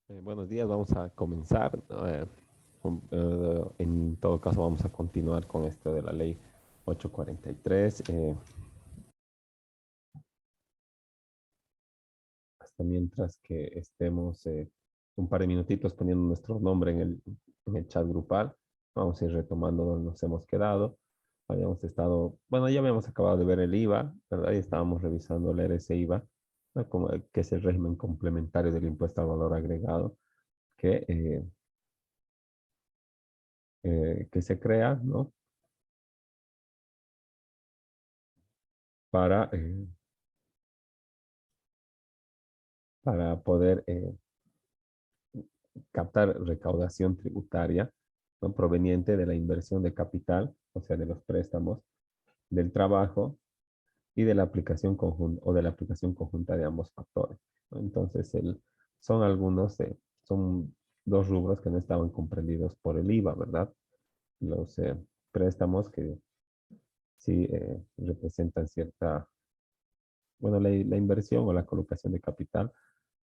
Buenos días, vamos a comenzar. En todo caso, vamos a continuar con esto de la ley 843. Hasta mientras que estemos un par de minutitos poniendo nuestro nombre en el chat grupal, vamos a ir retomando donde nos hemos quedado. Habíamos estado, bueno, ya habíamos acabado de ver el IVA, ¿verdad? Y estábamos revisando leer ese IVA, ¿no? Que es el régimen complementario del impuesto al valor agregado que, que se crea, ¿no? para, eh, para poder captar recaudación tributaria, ¿no? Proveniente de la inversión de capital, o sea, de los préstamos, del trabajo y de la aplicación conjunta o de la aplicación conjunta de ambos factores, ¿no? Entonces, son son dos rubros que no estaban comprendidos por el IVA, ¿verdad? Los préstamos que sí representan cierta, bueno, la inversión o la colocación de capital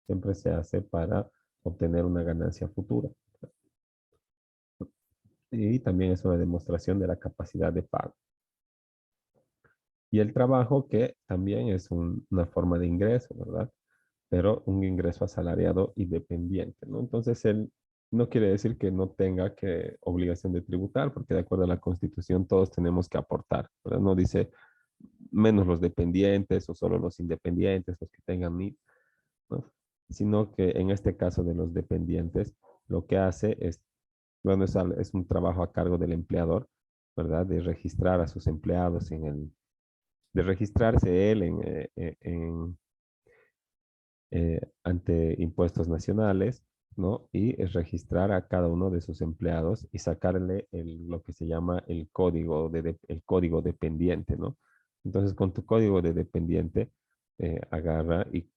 siempre se hace para obtener una ganancia futura. Y también es una demostración de la capacidad de pago. Y el trabajo, que también es una forma de ingreso, ¿verdad? Pero un ingreso asalariado y dependiente, ¿no? Entonces, él no quiere decir que no tenga obligación de tributar, porque de acuerdo a la Constitución todos tenemos que aportar, ¿verdad? No dice menos los dependientes o solo los independientes, los que tengan NIF, ¿no? Sino que en este caso de los dependientes, lo que hace es, bueno, es un trabajo a cargo del empleador, ¿verdad? De registrar a sus empleados de registrarse él ante impuestos nacionales, ¿no? Y es registrar a cada uno de sus empleados y sacarle lo que se llama el código dependiente, ¿no? Entonces, con tu código de dependiente, agarra y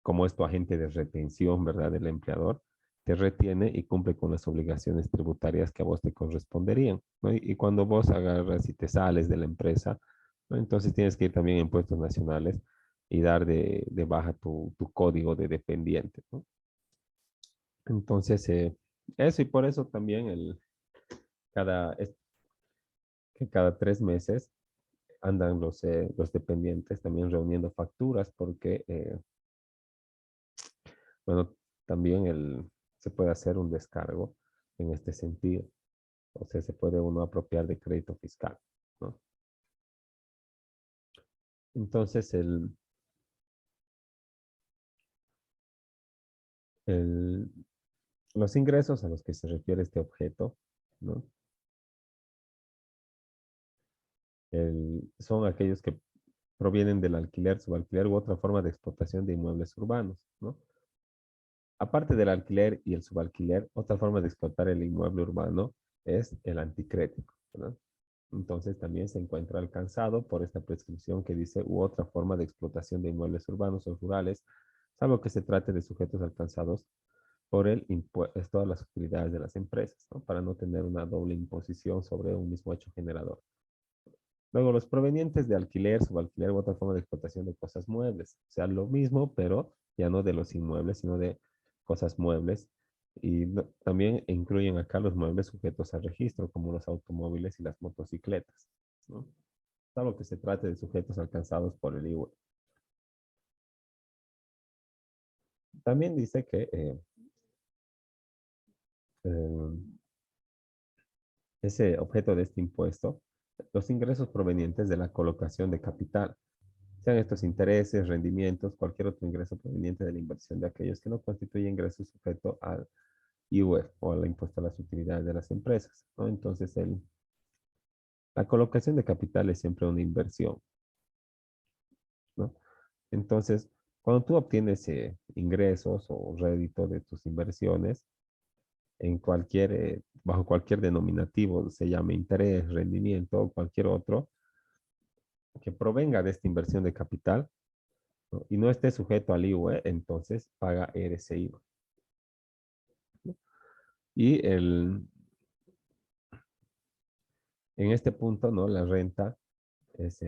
como es tu agente de retención, ¿verdad? Del empleador, te retiene y cumple con las obligaciones tributarias que a vos te corresponderían, ¿no? Y cuando vos agarras y te sales de la empresa, ¿no? Entonces tienes que ir también a impuestos nacionales y dar de baja tu código de dependiente, ¿no? Entonces, eso y por eso también cada, es- que cada 3 meses andan los dependientes también reuniendo facturas porque bueno, también se puede hacer un descargo en este sentido. O sea, se puede uno apropiar de crédito fiscal, ¿no? Entonces, el- los ingresos a los que se refiere este objeto, ¿no? Son aquellos que provienen del alquiler, subalquiler u otra forma de explotación de inmuebles urbanos, ¿no? Aparte del alquiler y el subalquiler, otra forma de explotar el inmueble urbano es el anticrético, ¿no? Entonces también se encuentra alcanzado por esta prescripción que dice u otra forma de explotación de inmuebles urbanos o rurales, salvo que se trate de sujetos alcanzados por el impuesto, todas las utilidades de las empresas, ¿no? Para no tener una doble imposición sobre un mismo hecho generador. Luego, los provenientes de alquiler, subalquiler u otra forma de explotación de cosas muebles. O sea, lo mismo, pero ya no de los inmuebles, sino de cosas muebles. Y también incluyen acá los muebles sujetos a registro, como los automóviles y las motocicletas, ¿no? Salvo que se trate de sujetos alcanzados por el IVA. También dice que eh, ese objeto de este impuesto, los ingresos provenientes de la colocación de capital, sean estos intereses, rendimientos, cualquier otro ingreso proveniente de la inversión de aquellos que no constituyen ingresos sujeto al IUF o al impuesto a las utilidades de las empresas, ¿no? Entonces, la colocación de capital es siempre una inversión, ¿no? Entonces, cuando tú obtienes ingresos o rédito de tus inversiones, bajo cualquier denominativo, se llame interés, rendimiento o cualquier otro, que provenga de esta inversión de capital, ¿no? Y no esté sujeto al IVA, entonces paga ese IVA, ¿no? Y en este punto, ¿no? La renta es,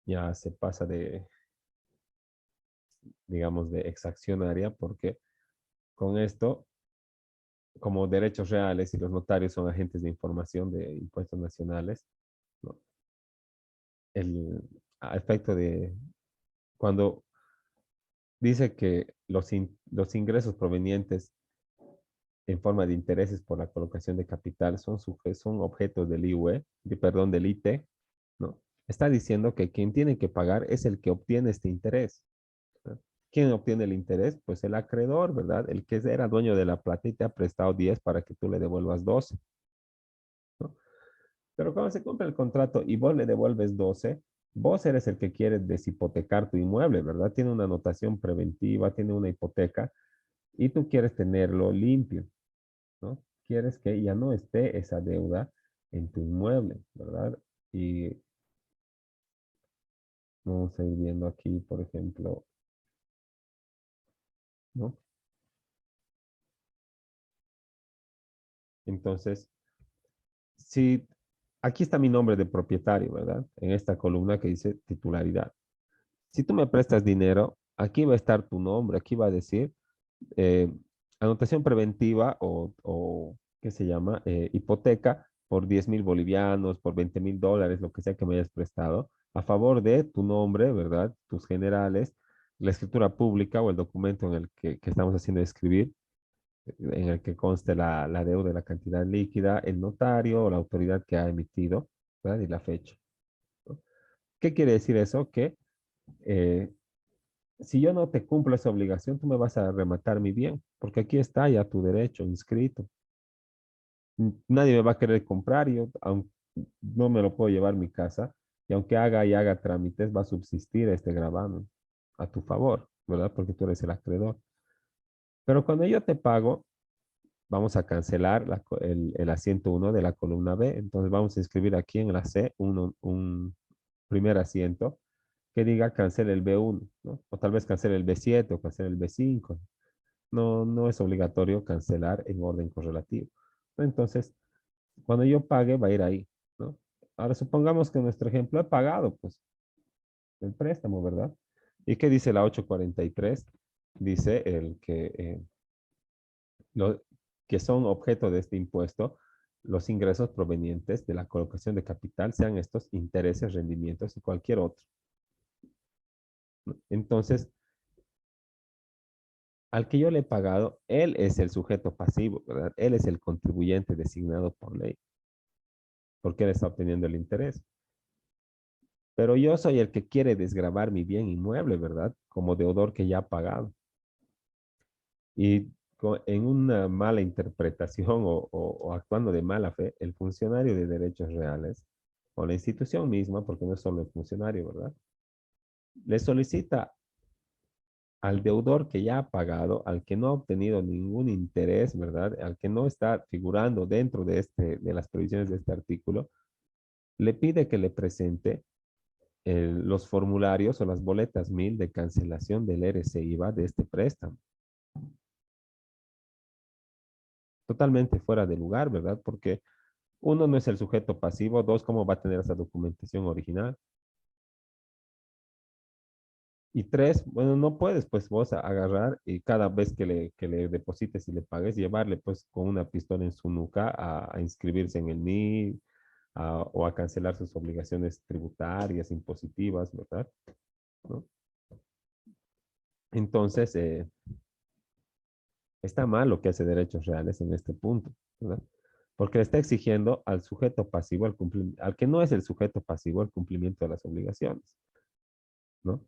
ya se pasa digamos, de exaccionaria, porque con esto, como derechos reales y los notarios son agentes de información de impuestos nacionales, ¿no? El a efecto de cuando dice que los ingresos provenientes en forma de intereses por la colocación de capital son objetos del IUE, perdón, del IT, ¿no? Está diciendo que quien tiene que pagar es el que obtiene este interés, ¿no? ¿Quién obtiene el interés? Pues el acreedor, ¿verdad? El que era dueño de la plata y te ha prestado 10 para que tú le devuelvas 12, ¿no? Pero cuando se compra el contrato y vos le devuelves 12, vos eres el que quiere deshipotecar tu inmueble, ¿verdad? Tiene una anotación preventiva, tiene una hipoteca y tú quieres tenerlo limpio, ¿no? Quieres que ya no esté esa deuda en tu inmueble, ¿verdad? Y vamos a ir viendo aquí, por ejemplo, ¿no? Entonces, si aquí está mi nombre de propietario, ¿verdad? En esta columna que dice titularidad. Si tú me prestas dinero, aquí va a estar tu nombre, aquí va a decir eh, anotación preventiva o ¿qué se llama? Hipoteca por 10,000 bolivianos, por 20,000 dólares, lo que sea que me hayas prestado, a favor de tu nombre, ¿verdad? Tus generales, la escritura pública o el documento en el que estamos haciendo escribir, en el que conste la deuda, la cantidad líquida, el notario o la autoridad que ha emitido, ¿verdad? Y la fecha, ¿no? ¿Qué quiere decir eso? Que eh, si yo no te cumplo esa obligación, tú me vas a rematar mi bien, porque aquí está ya tu derecho inscrito. Nadie me va a querer comprar y yo no me lo puedo llevar a mi casa y aunque haga y haga trámites, va a subsistir este gravamen a tu favor, ¿verdad? Porque tú eres el acreedor. Pero cuando yo te pago, vamos a cancelar el asiento 1 de la columna B. Entonces vamos a inscribir aquí en la C un primer asiento que diga cancele el B1, ¿no? O tal vez cancele el B7 o cancele el B5. No, no es obligatorio cancelar en orden correlativo. Entonces, cuando yo pague, va a ir ahí, ¿no? Ahora supongamos que en nuestro ejemplo he pagado, pues, el préstamo, ¿verdad? ¿Y qué dice la 843? Dice lo, que son objeto de este impuesto los ingresos provenientes de la colocación de capital, sean estos intereses, rendimientos y cualquier otro, ¿no? Entonces, al que yo le he pagado, él es el sujeto pasivo, ¿verdad? Él es el contribuyente designado por ley, porque él está obteniendo el interés. Pero yo soy el que quiere desgravar mi bien inmueble, ¿verdad? Como deudor que ya ha pagado. Y en una mala interpretación o actuando de mala fe, el funcionario de derechos reales o la institución misma, porque no es solo el funcionario, ¿verdad? Le solicita al deudor que ya ha pagado, al que no ha obtenido ningún interés, ¿verdad? Al que no está figurando dentro de las previsiones de este artículo, le pide que le presente los formularios o las boletas 1000 de cancelación del RC-IVA de este préstamo. Totalmente fuera de lugar, ¿verdad? Porque uno, no es el sujeto pasivo; dos, ¿cómo va a tener esa documentación original? Y tres, bueno, no puedes pues vos agarrar y cada vez que le deposites y le pagues, llevarle pues con una pistola en su nuca a inscribirse en el NIE o a cancelar sus obligaciones tributarias, impositivas, ¿verdad? ¿No? Entonces, está mal lo que hace Derechos Reales en este punto, ¿verdad? Porque le está exigiendo al sujeto pasivo, al que no es el sujeto pasivo, el cumplimiento de las obligaciones, ¿no?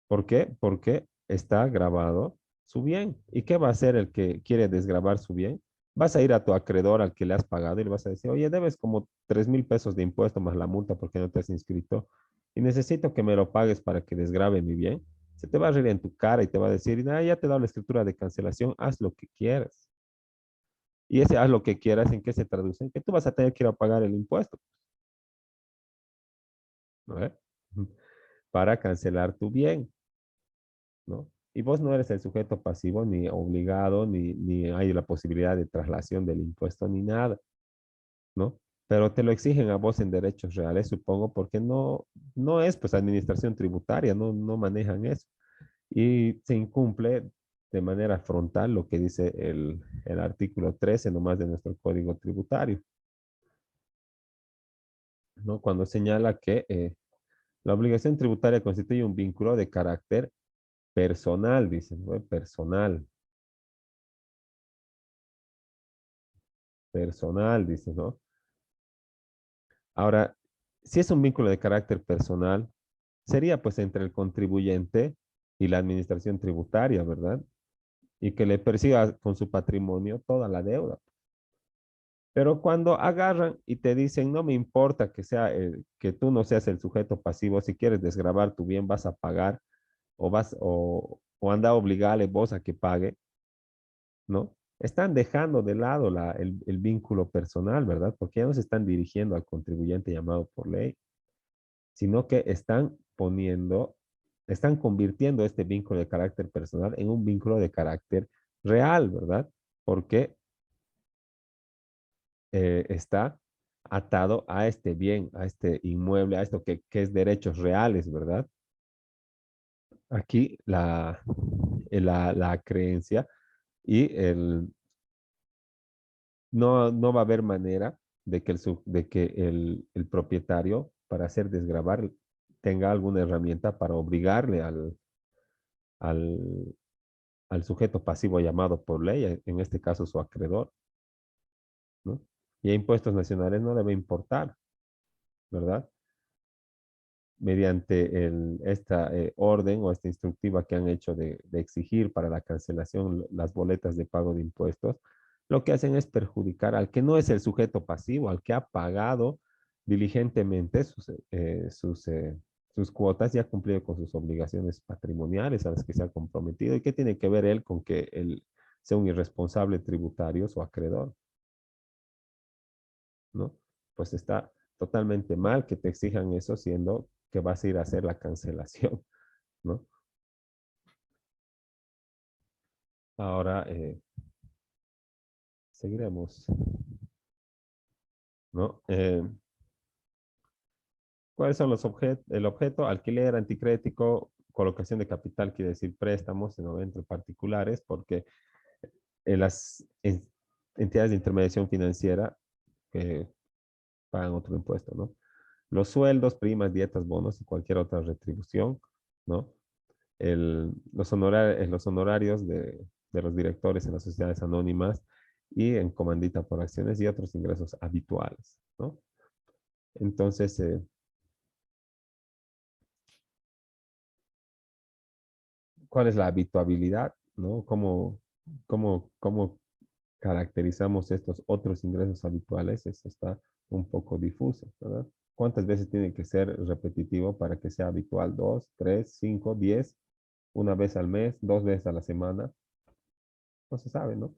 ¿Por qué? Porque está grabado su bien. ¿Y qué va a hacer el que quiere desgravar su bien? Vas a ir a tu acreedor al que le has pagado y le vas a decir, oye, debes como 3,000 pesos de impuesto más la multa porque no te has inscrito y necesito que me lo pagues para que desgrabe mi bien. Se te va a reír en tu cara y te va a decir, ah, ya te he dado la escritura de cancelación, haz lo que quieras. Y ese haz lo que quieras, ¿en qué se traduce? En que tú vas a tener que ir a pagar el impuesto, ¿no? Para cancelar tu bien, ¿no? Y vos no eres el sujeto pasivo, ni obligado, ni hay la posibilidad de traslación del impuesto, ni nada, ¿no? Pero te lo exigen a vos en derechos reales, supongo, porque no es pues administración tributaria, no manejan eso. y se incumple de manera frontal lo que dice el artículo 13 nomás de nuestro Código Tributario, ¿no? Cuando señala que la obligación tributaria constituye un vínculo de carácter personal, dicen, ¿no? Personal, personal, dicen, ¿no? Ahora, si es un vínculo de carácter personal, sería pues entre el contribuyente y la administración tributaria, ¿verdad? Y que le persiga con su patrimonio toda la deuda. Pero cuando agarran y te dicen, no me importa que sea que tú no seas el sujeto pasivo, si quieres desgravar tu bien vas a pagar o anda a obligarle vos a que pague, ¿no? Están dejando de lado el vínculo personal, ¿verdad? Porque ya no se están dirigiendo al contribuyente llamado por ley, sino que están convirtiendo este vínculo de carácter personal en un vínculo de carácter real, ¿verdad? Porque está atado a este bien, a este inmueble, a esto que es derechos reales, ¿verdad? Aquí la creencia y no va a haber manera de que el propietario, para hacer desgravar, tenga alguna herramienta para obligarle al, al sujeto pasivo llamado por ley, en este caso su acreedor, ¿no? Y a impuestos nacionales no le va a importar, ¿verdad? Mediante esta orden o esta instructiva que han hecho de exigir para la cancelación las boletas de pago de impuestos, lo que hacen es perjudicar al que no es el sujeto pasivo, al que ha pagado diligentemente sus cuotas y ha cumplido con sus obligaciones patrimoniales a las que se ha comprometido. ¿Y qué tiene que ver él con que él sea un irresponsable tributario o acreedor? ¿No? Pues está totalmente mal que te exijan eso siendo que vas a ir a hacer la cancelación, ¿no? Ahora seguiremos, ¿no? ¿Cuáles son los objetos? El objeto, alquiler anticrético, colocación de capital, quiere decir préstamos, ¿no? Entre particulares, porque las entidades de intermediación financiera pagan otro impuesto, ¿no? Los sueldos, primas, dietas, bonos y cualquier otra retribución, ¿no? Los honorarios de los directores en las sociedades anónimas y en comandita por acciones y otros ingresos habituales, ¿no? Entonces, ¿cuál es la habituabilidad, ¿no? ¿Cómo caracterizamos estos otros ingresos habituales? Eso está un poco difuso, ¿verdad? ¿Cuántas veces tiene que ser repetitivo para que sea habitual? ¿Dos, tres, cinco, 10? ¿Una vez al mes? ¿Dos veces a la semana? No se sabe, ¿no?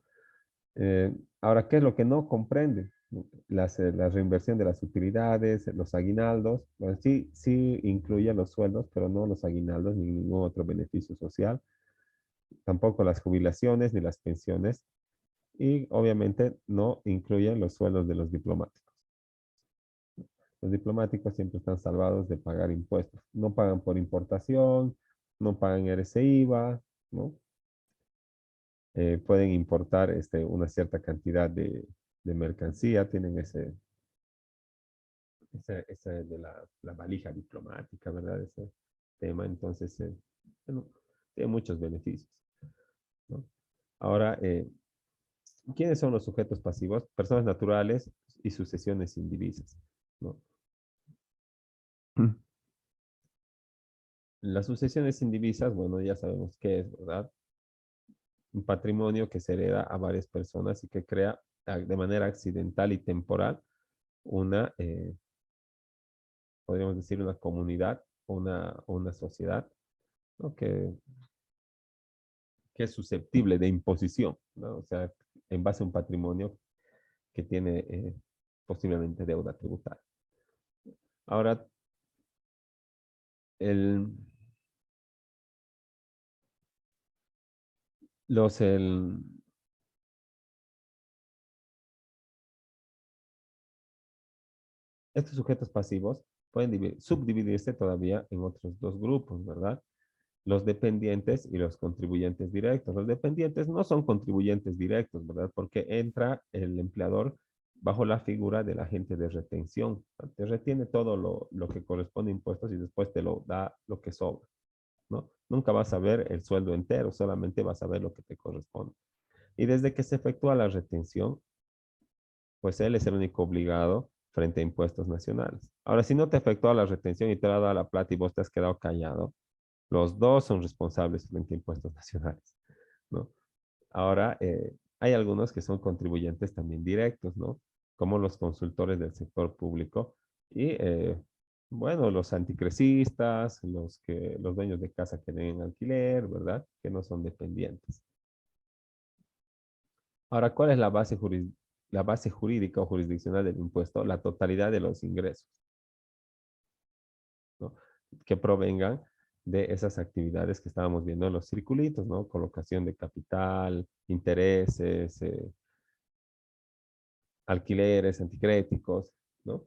Ahora, ¿qué es lo que no comprende? La reinversión de las utilidades, los aguinaldos. Bueno, sí, sí incluye los sueldos, pero no los aguinaldos ni ningún otro beneficio social. Tampoco las jubilaciones ni las pensiones. Y obviamente no incluyen los sueldos de los diplomáticos. Los diplomáticos siempre están salvados de pagar impuestos. No pagan por importación, no pagan RCIVA, ¿no? Pueden importar una cierta cantidad de mercancía, tienen ese de la valija diplomática, ¿verdad? Ese tema, entonces, bueno, tiene muchos beneficios, ¿no? Ahora, ¿quiénes son los sujetos pasivos? Personas naturales y sucesiones indivisas, ¿no? Las sucesiones indivisas, bueno, ya sabemos qué es, ¿verdad? Un patrimonio que se hereda a varias personas y que crea de manera accidental y temporal una, podríamos decir, una comunidad, una sociedad, ¿no? Que es susceptible de imposición, ¿no? O sea, en base a un patrimonio que tiene posiblemente deuda tributaria. Ahora, el, los, el, estos sujetos pasivos pueden subdividirse todavía en otros dos grupos, ¿verdad? los dependientes y los contribuyentes directos. Los dependientes no son contribuyentes directos, ¿verdad? Porque entra el empleador bajo la figura del agente de retención. Te retiene todo lo que corresponde a impuestos y después te lo da lo que sobra, ¿no? Nunca vas a ver el sueldo entero, solamente vas a ver lo que te corresponde. Y desde que se efectúa la retención, pues él es el único obligado frente a impuestos nacionales. Ahora, si no te efectúa la retención y te ha dado la plata y vos te has quedado callado, los dos son responsables frente a impuestos nacionales, ¿no? Ahora, hay algunos que son contribuyentes también directos, ¿no? Como los consultores del sector público y, bueno, los anticresistas, los dueños de casa que den alquiler, ¿verdad? Que no son dependientes. Ahora, ¿cuál es la base jurídica o jurisdiccional del impuesto? La totalidad de los ingresos, ¿no? Que provengan de esas actividades que estábamos viendo en los circulitos, ¿no? Colocación de capital, intereses, alquileres, anticréticos, ¿no?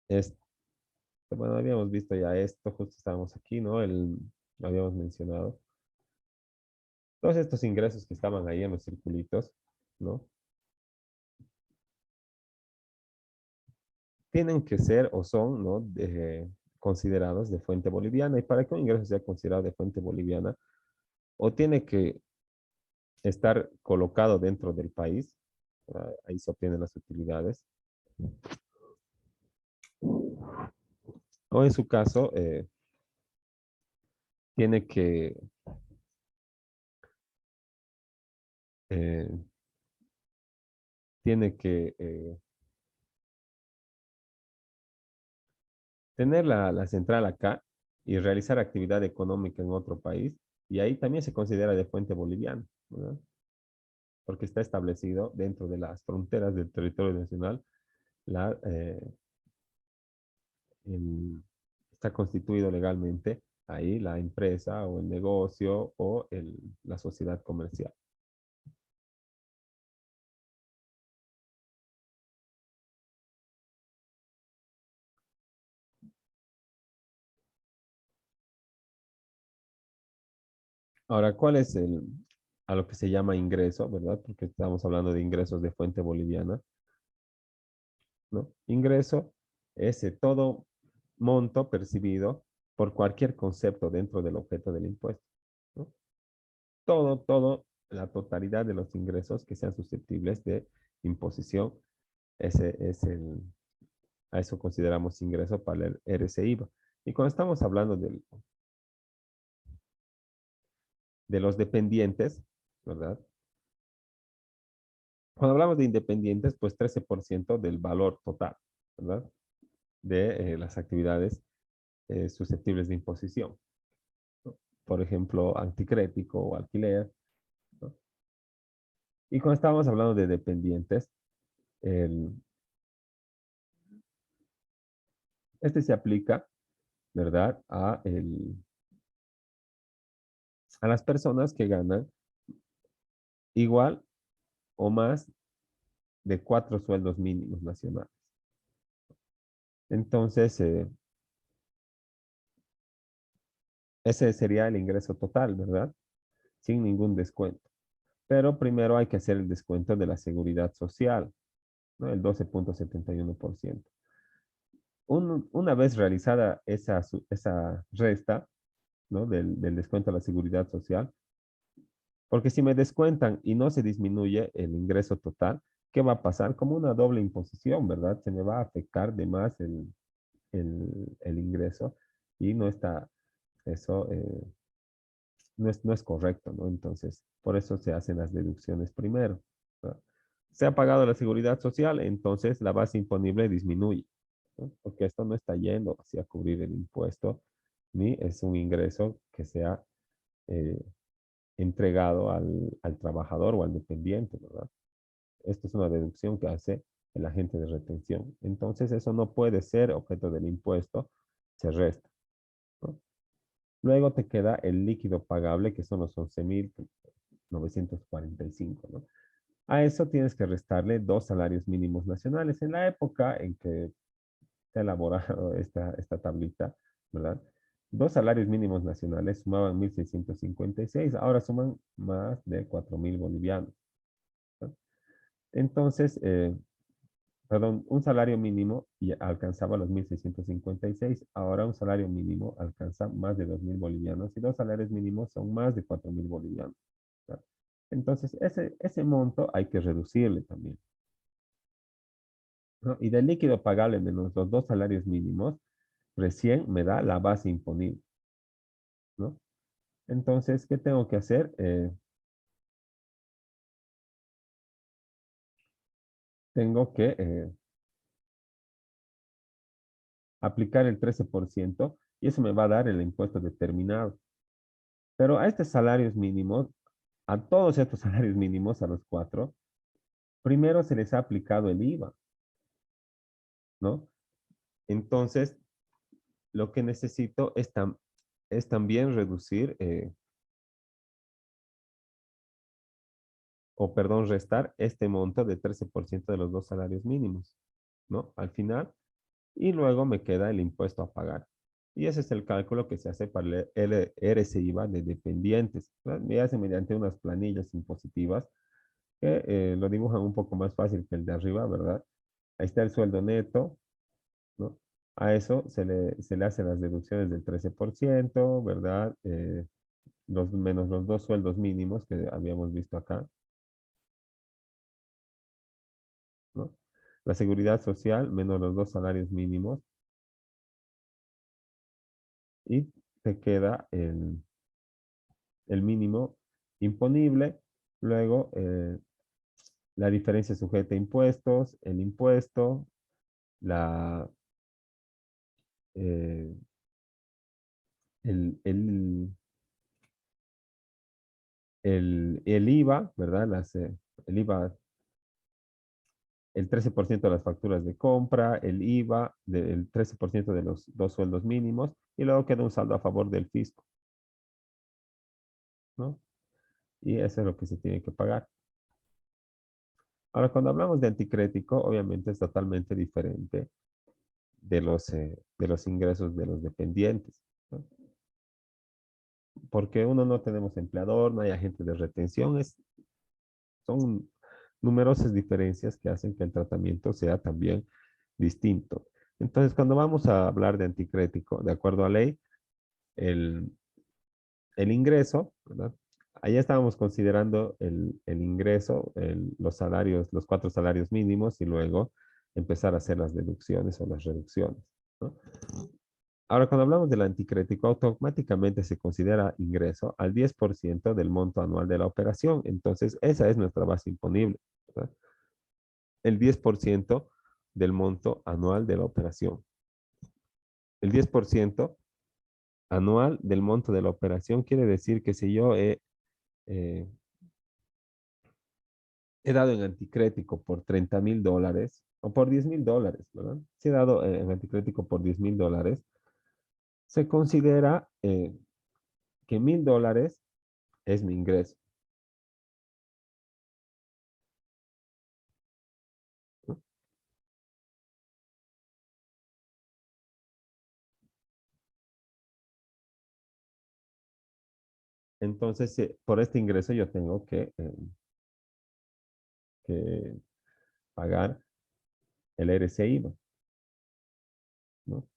Es, bueno, habíamos visto ya esto, justo estábamos aquí, ¿no? Lo habíamos mencionado. Todos estos ingresos que estaban ahí en los circulitos, ¿no? Tienen que ser o son, ¿no? Considerados de fuente boliviana. Y para que un ingreso sea considerado de fuente boliviana, o tiene que estar colocado dentro del país, ahí se obtienen las utilidades, o en su caso, tiene que, eh, tiene que tener la central acá y realizar actividad económica en otro país, y ahí también se considera de fuente boliviana, ¿verdad? Porque está establecido dentro de las fronteras del territorio nacional, la, eh, está constituido legalmente ahí la empresa o el negocio o la sociedad comercial. Ahora, ¿cuál es a lo que se llama ingreso, verdad? Porque estamos hablando de ingresos de fuente boliviana, ¿no? Ingreso es todo monto percibido por cualquier concepto dentro del objeto del impuesto, ¿no? Todo, la totalidad de los ingresos que sean susceptibles de imposición, ese es a eso consideramos ingreso para el RCIVA. Y cuando estamos hablando de los dependientes, ¿verdad? Cuando hablamos de independientes, pues 13% del valor total, ¿verdad? De las actividades susceptibles de imposición, ¿no? Por ejemplo, anticrético o alquiler, ¿no? Y cuando estábamos hablando de dependientes, el, este se aplica, ¿verdad? A las personas que ganan igual o más de 4 sueldos mínimos nacionales. Entonces, ese sería el ingreso total, ¿verdad? Sin ningún descuento. Pero primero hay que hacer el descuento de la seguridad social, ¿no? El 12,71%. Una vez realizada esa resta, ¿no? Del descuento a la seguridad social, porque si me descuentan y no se disminuye el ingreso total, ¿qué va a pasar? Como una doble imposición, ¿verdad? Se me va a afectar de más el ingreso y no está eso, no es correcto, ¿no? Entonces, por eso se hacen las deducciones primero, ¿no? Se ha pagado la seguridad social, entonces la base imponible disminuye, ¿no? Porque esto no está yendo hacia cubrir el impuesto, ni es un ingreso que sea eh, entregado al trabajador o al dependiente, ¿verdad? Esto es una deducción que hace el agente de retención. Entonces, eso no puede ser objeto del impuesto, se resta, ¿no? Luego te queda el líquido pagable, que son los 11,945, ¿no? A eso tienes que restarle 2 salarios mínimos nacionales. En la época en que se ha elaborado esta tablita, ¿verdad? 2 salarios mínimos nacionales sumaban 1.656, ahora suman más de 4.000 bolivianos, ¿verdad? Entonces, perdón, un salario mínimo y alcanzaba los 1.656, ahora un salario mínimo alcanza más de 2.000 bolivianos y 2 salarios mínimos son más de 4.000 bolivianos, ¿verdad? Entonces, ese monto hay que reducirle también, ¿no? Y del líquido pagable menos los 2 salarios mínimos, recién me da la base imponible, ¿no? Entonces, ¿qué tengo que hacer? Tengo que aplicar el 13% y eso me va a dar el impuesto determinado. Pero a estos salarios mínimos, a todos estos salarios mínimos, a los cuatro, primero se les ha aplicado el IVA, ¿no? Entonces, lo que necesito es también reducir, o perdón, restar este monto de 13% de los 2 salarios mínimos, ¿no? Al final, y luego me queda el impuesto a pagar. Y ese es el cálculo que se hace para el RSIVA de dependientes, ¿verdad? Me hace mediante unas planillas impositivas que lo dibujan un poco más fácil que el de arriba, ¿verdad? Ahí está el sueldo neto, ¿no? A eso se le hacen las deducciones del 13%, ¿verdad? Menos los 2 sueldos mínimos que habíamos visto acá, ¿no? La seguridad social menos los 2 salarios mínimos y te queda el mínimo imponible. Luego, la diferencia sujeta a impuestos, el impuesto, la, eh, el, el, el IVA, ¿verdad? El IVA, el 13% de las facturas de compra, el IVA del 13% de los 2 sueldos mínimos y luego queda un saldo a favor del fisco, ¿no? Y eso es lo que se tiene que pagar. Ahora, cuando hablamos de anticrético, obviamente es totalmente diferente de los ingresos de los dependientes, ¿no? Porque uno no tenemos empleador, no hay agente de retención, son numerosas diferencias que hacen que el tratamiento sea también distinto. Entonces, cuando vamos a hablar de anticrético, de acuerdo a ley, el, el ingreso, ¿verdad? Allá estábamos considerando el ingreso, los salarios, los 4 salarios mínimos y luego empezar a hacer las deducciones o las reducciones, ¿no? Ahora, cuando hablamos del anticrético, automáticamente se considera ingreso al 10% del monto anual de la operación. Entonces, esa es nuestra base imponible, ¿verdad? El 10% del monto anual de la operación. El 10% anual del monto de la operación quiere decir que si yo eh, he dado en anticrético por $30.000 o por $10.000, ¿verdad? Si he dado en anticrético por $10.000, se considera que $1.000 es mi ingreso, ¿no? Entonces, por este ingreso yo tengo que pagar el RCI, ¿no?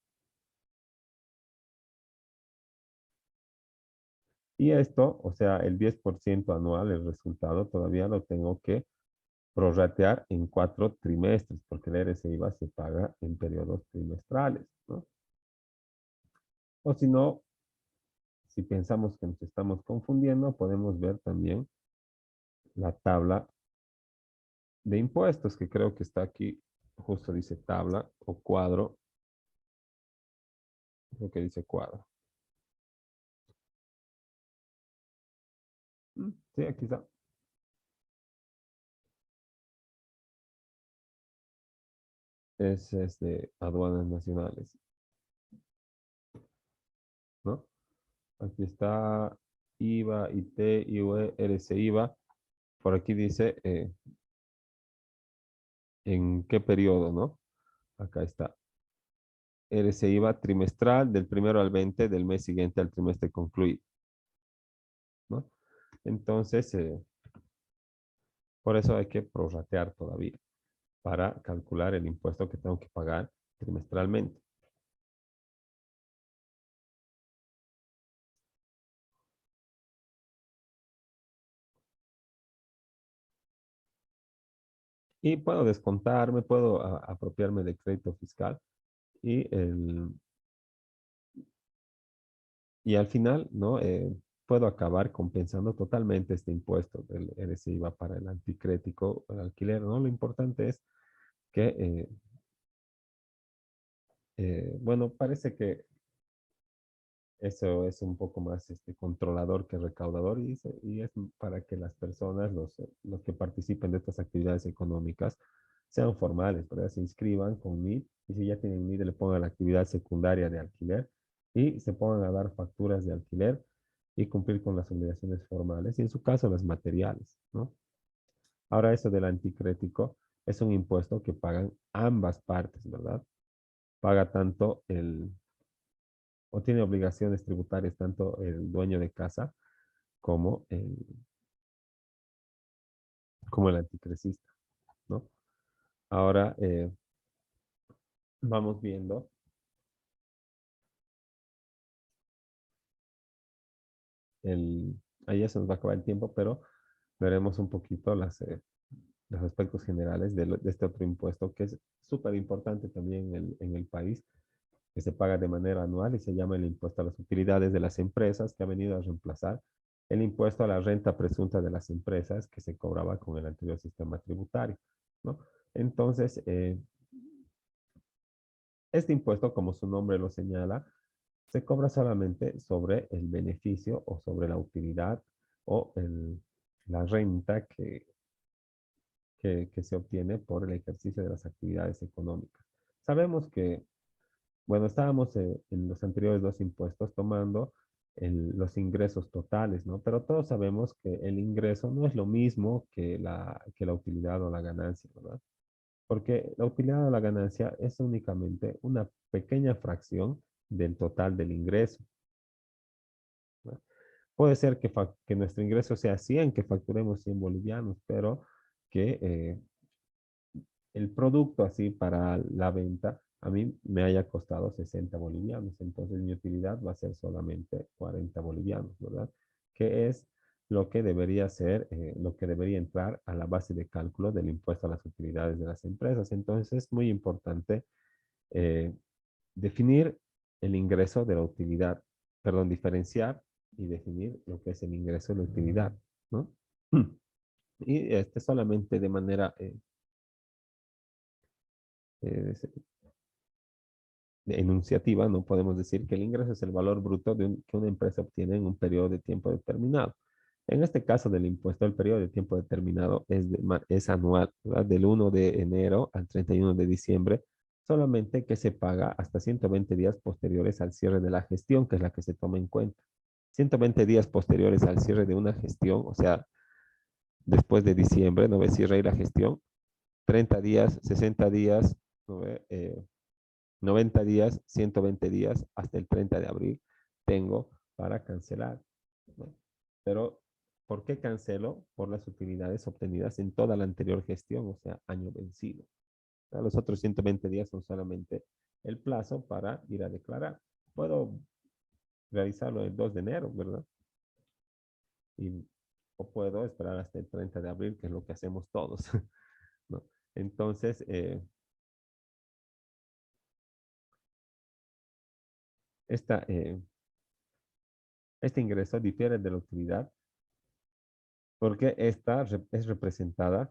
Y esto, o sea, el 10% anual, el resultado, todavía lo tengo que prorratear en 4 trimestres, porque el RCI se paga en periodos trimestrales, ¿no? O si no, si pensamos que nos estamos confundiendo, podemos ver también la tabla de impuestos, que creo que está aquí, justo dice tabla o cuadro, creo que dice cuadro. Sí, aquí está. Es de aduanas nacionales, ¿no? Aquí está IVA, IT, IUE, RCIVA. por aquí dice en qué periodo, ¿no? Acá está. Ese IVA trimestral del 1 al 20 del mes siguiente al trimestre concluido, ¿no? Entonces, por eso hay que prorratear todavía para calcular el impuesto que tengo que pagar trimestralmente. Y puedo descontarme, puedo apropiarme de crédito fiscal y, y al final, ¿no? Puedo acabar compensando totalmente este impuesto del RSIVA para el anticrético, el alquiler, ¿no? Lo importante es que, bueno, parece que eso es un poco más controlador que recaudador y es para que las personas, los que participen de estas actividades económicas, sean formales, ¿verdad? Se inscriban con NID y si ya tienen NID le pongan la actividad secundaria de alquiler y se pongan a dar facturas de alquiler y cumplir con las obligaciones formales y en su caso las materiales, ¿no? Ahora eso del anticrético es un impuesto que pagan ambas partes, ¿verdad? Paga tanto o tiene obligaciones tributarias tanto el dueño de casa como como el anticresista, ¿no? Ahora vamos viendo, el, ahí ya se nos va a acabar el tiempo, pero veremos un poquito los aspectos generales de este otro impuesto que es súper importante también en el país, que se paga de manera anual y se llama el impuesto a las utilidades de las empresas, que ha venido a reemplazar el impuesto a la renta presunta de las empresas que se cobraba con el anterior sistema tributario, ¿no? Entonces, este impuesto, como su nombre lo señala, se cobra solamente sobre el beneficio o sobre la utilidad o la renta que se obtiene por el ejercicio de las actividades económicas. Sabemos que, bueno, estábamos en los anteriores dos impuestos tomando los ingresos totales, ¿no? Pero todos sabemos que el ingreso no es lo mismo que la utilidad o la ganancia, ¿verdad? Porque la utilidad o la ganancia es únicamente una pequeña fracción del total del ingreso, ¿no? Puede ser que nuestro ingreso sea 100, que facturemos 100 bolivianos, pero que el producto así para la venta a mí me haya costado 60 bolivianos. Entonces mi utilidad va a ser solamente 40 bolivianos, ¿verdad? Que es lo que debería ser, lo que debería entrar a la base de cálculo del impuesto a las utilidades de las empresas. Entonces es muy importante eh, definir el ingreso de la utilidad, perdón, diferenciar y definir lo que es el ingreso de la utilidad, ¿no? Y solamente de manera eh, enunciativa, no podemos decir que el ingreso es el valor bruto que una empresa obtiene en un periodo de tiempo determinado. En este caso del impuesto, el periodo de tiempo determinado es anual, ¿verdad? Del 1 de enero al 31 de diciembre, solamente que se paga hasta 120 días posteriores al cierre de la gestión, que es la que se toma en cuenta. 120 días posteriores al cierre de una gestión, o sea, después de diciembre, ¿no ve? Cierra ahí la gestión, 30 días, 60 días, ¿no ve? 90 días, 120 días, hasta el 30 de abril tengo para cancelar, ¿no? Pero, ¿por qué cancelo? Por las utilidades obtenidas en toda la anterior gestión, o sea, año vencido. Los otros 120 días son solamente el plazo para ir a declarar. Puedo realizarlo el 2 de enero, ¿verdad? Y, o puedo esperar hasta el 30 de abril, que es lo que hacemos todos, ¿no? Entonces, esta, este ingreso difiere de la utilidad porque esta es representada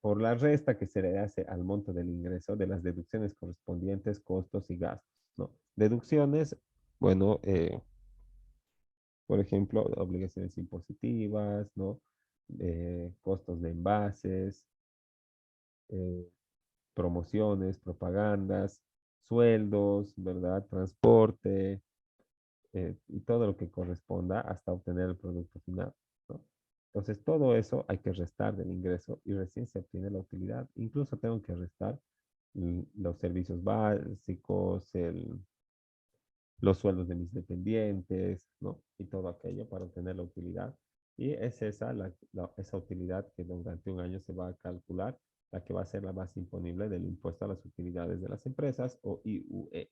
por la resta que se le hace al monto del ingreso de las deducciones correspondientes, costos y gastos, ¿no? Deducciones, bueno, por ejemplo, obligaciones impositivas, ¿no? Costos de envases, eh, promociones, propagandas, sueldos, ¿verdad? Transporte, y todo lo que corresponda hasta obtener el producto final, ¿no? Entonces, todo eso hay que restar del ingreso y recién se obtiene la utilidad. Incluso tengo que restar los servicios básicos, los sueldos de mis dependientes, ¿no? Y todo aquello para obtener la utilidad. Y es esa, esa utilidad que durante un año se va a calcular, la que va a ser la base imponible del impuesto a las utilidades de las empresas o IUE,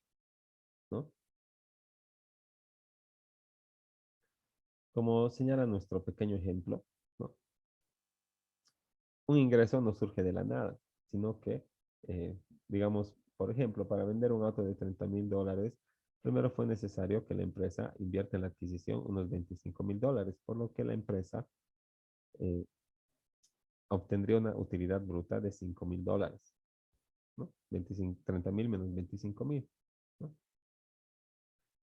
¿no? Como señala nuestro pequeño ejemplo, ¿no? Un ingreso no surge de la nada, sino que, eh, digamos, por ejemplo, para vender un auto de $30,000, primero fue necesario que la empresa invierta en la adquisición unos $25,000, por lo que la empresa eh, obtendría una utilidad bruta de $5,000, ¿no? 30,000 menos 25,000, ¿no?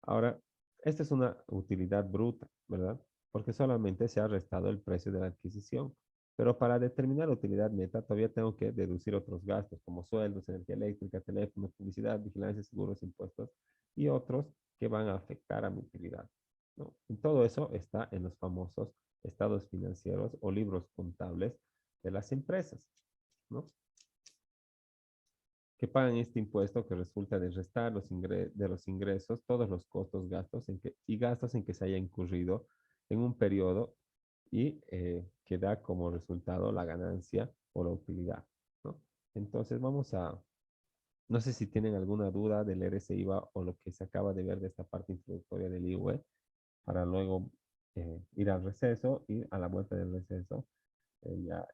Ahora, esta es una utilidad bruta, ¿verdad? Porque solamente se ha restado el precio de la adquisición. Pero para determinar la utilidad neta, todavía tengo que deducir otros gastos, como sueldos, energía eléctrica, teléfono, publicidad, vigilancia, seguros, impuestos y otros que van a afectar a mi utilidad, ¿no? Y todo eso está en los famosos estados financieros o libros contables de las empresas, ¿no? Que pagan este impuesto que resulta de restar de los ingresos todos los costos, gastos y gastos en que se haya incurrido en un periodo y que da como resultado la ganancia o la utilidad, ¿no? Entonces no sé si tienen alguna duda de leer ese IVA o lo que se acaba de ver de esta parte introductoria del IVA para luego ir al receso y a la vuelta del receso ya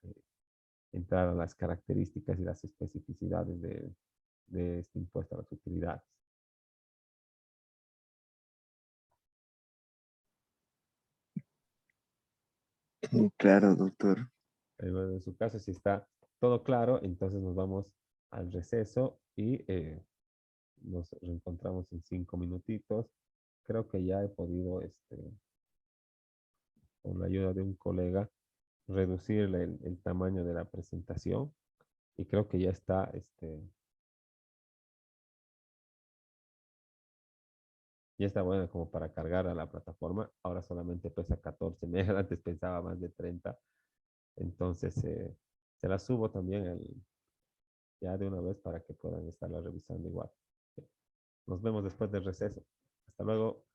entrar a las características y las especificidades de este impuesto a las utilidades. Claro, doctor. Bueno, en su caso, si está todo claro, entonces nos vamos al receso y nos reencontramos en 5 minutitos. Creo que ya he podido, con la ayuda de un colega, reducir el tamaño de la presentación y creo que ya está, ya está buena como para cargar a la plataforma. Ahora solamente pesa 14 megas, antes pensaba más de 30. Entonces, se la subo también ya de una vez para que puedan estarla revisando igual. Nos vemos después del receso. Hasta luego.